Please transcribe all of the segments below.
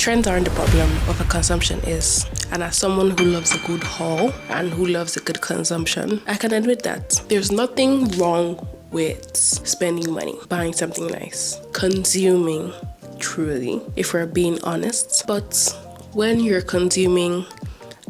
Trends aren't the problem, overconsumption is. And as someone who loves a good haul and who loves a good consumption, I can admit that there's nothing wrong with spending money, buying something nice, consuming truly, if we're being honest. But when you're consuming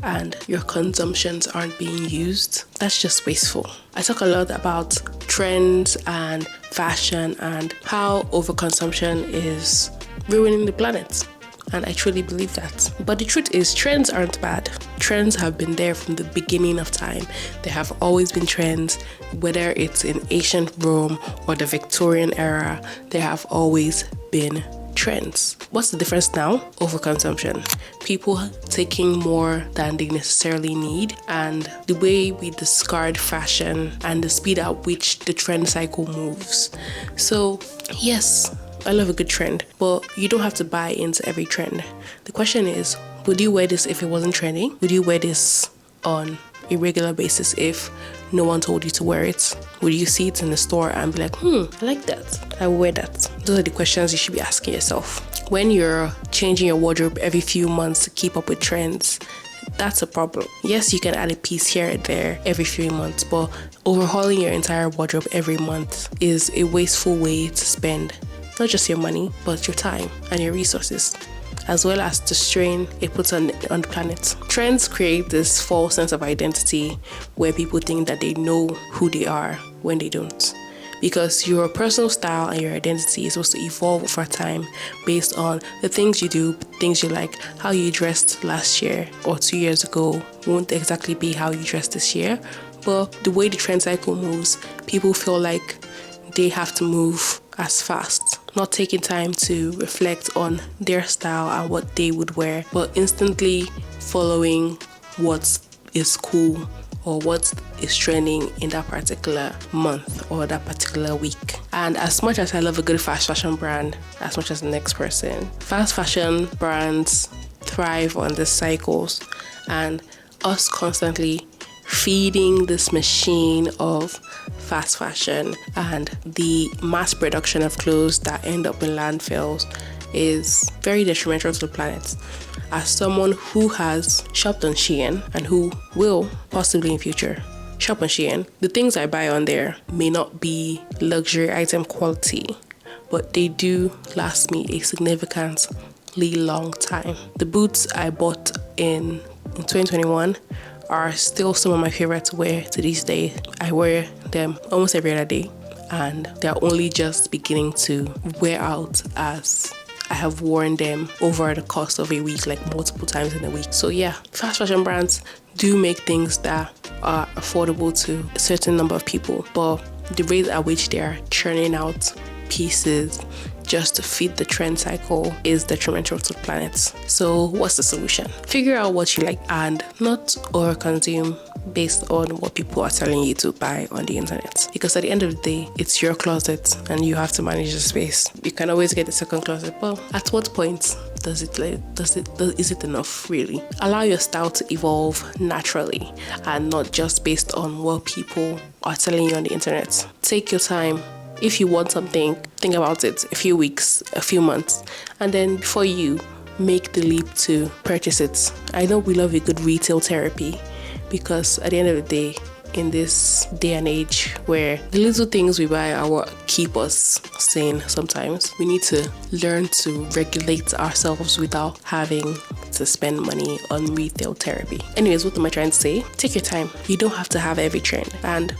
and your consumptions aren't being used, that's just wasteful. I talk a lot about trends and fashion and how overconsumption is ruining the planet. And I truly believe that. But the truth is, trends aren't bad. Trends have been there from the beginning of time. There have always been trends, whether it's in ancient Rome or the Victorian era, there have always been trends. What's the difference now? Overconsumption. People taking more than they necessarily need, and the way we discard fashion and the speed at which the trend cycle moves. So, yes, I love a good trend, but you don't have to buy into every trend. The question is, would you wear this if it wasn't trending? Would you wear this on a regular basis if no one told you to wear it? Would you see it in the store and be like, I like that, I will wear that? Those are the questions you should be asking yourself. When you're changing your wardrobe every few months to keep up with trends, that's a problem. Yes, you can add a piece here and there every few months, but overhauling your entire wardrobe every month is a wasteful way to spend not just your money, but your time and your resources, as well as the strain it puts on the planet. Trends create this false sense of identity where people think that they know who they are when they don't. Because your personal style and your identity is supposed to evolve over time based on the things you do, things you like. How you dressed last year or 2 years ago won't exactly be how you dress this year. But the way the trend cycle moves, people feel like they have to move as fast, not taking time to reflect on their style and what they would wear, but instantly following what is cool or what is trending in that particular month or that particular week. And as much as I love a good fast fashion brand, as much as the next person, fast fashion brands thrive on the cycles, and us constantly feeding this machine of fast fashion and the mass production of clothes that end up in landfills is very detrimental to the planet. As someone who has shopped on Shein and who will possibly in future shop on Shein, the things I buy on there may not be luxury item quality, but they do last me a significantly long time. The boots I bought in 2021 are still some of my favorite to wear to this day. I wear them almost every other day, and they're only just beginning to wear out as I have worn them over the course of a week, like multiple times in a week. So yeah, fast fashion brands do make things that are affordable to a certain number of people, but the rate at which they are churning out pieces just to feed the trend cycle is detrimental to the planet. So what's the solution? Figure out what you like and not overconsume based on what people are telling you to buy on the internet. Because at the end of the day, it's your closet and you have to manage the space. You can always get a second closet, but at what point is it enough really? Allow your style to evolve naturally and not just based on what people are telling you on the internet. Take your time. If you want something, think about it a few weeks, a few months, and then before you make the leap to purchase it. I know we love a good retail therapy because at the end of the day, in this day and age where the little things we buy are what keep us sane sometimes, we need to learn to regulate ourselves without having to spend money on retail therapy. Anyways, what am I trying to say? Take your time. You don't have to have every trend, and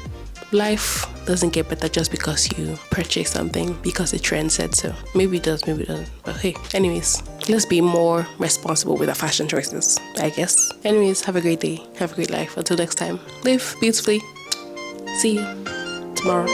life doesn't get better just because you purchase something because the trend said so. Maybe it does, maybe it doesn't. But hey, anyways, let's be more responsible with our fashion choices, I guess. Anyways, have a great day. Have a great life. Until next time, live beautifully. See you tomorrow.